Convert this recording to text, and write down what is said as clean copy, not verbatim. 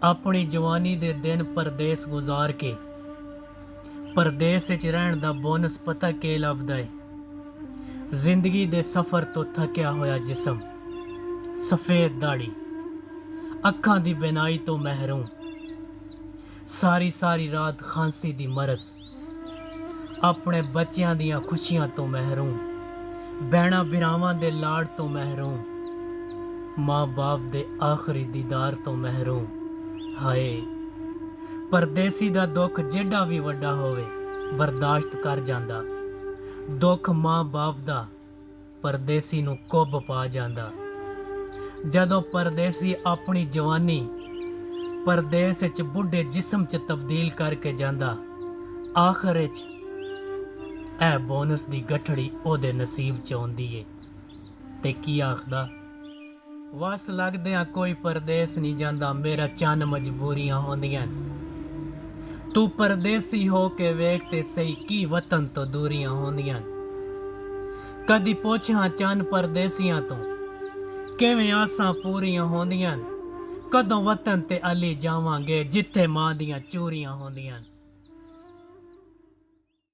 अपनी जवानी दे दिन परदेस गुजार के परदेस च रहन दा बोनस पता के लभदा है। जिंदगी दे सफर तो थकिया होया जिसम, सफेद दाड़ी अखां दी बिनाई तो महरूम, सारी सारी रात खांसी दी मरज, अपने बच्चियां दियां खुशियां तो महरूम, भैणा बिरावां दे लाड़ तो महरूम, माँ बाप दे आखिरी दीदार तो महरूम। हाय परदेसी दा दुख जेड़ा भी वड्डा होवे बर्दाश्त कर जांदा, दुख माँ बाप दा परदेसी नूं कुब पा जांदा। जदों परदेसी अपनी जवानी परदेस च बुढ़े जिस्म च तब्दील करके जांदा, आखिर च ऐ बोनस दी गठड़ी ओदे नसीब च आउंदी ए ते की आखदा, वस लगदियां कोई परदेस नहीं जांदा, मेरा चन मजबूरियां होंदियां। तू परदेसी हो के वेख ते सही की वतन तो दूरियां होंदियां। कदी पुछां चन परदेसियां तो किवें आसां पूरियां होंदियां। कदों वतन ते अली जावांगे जिथे मां दियां चूरियां होंदियां।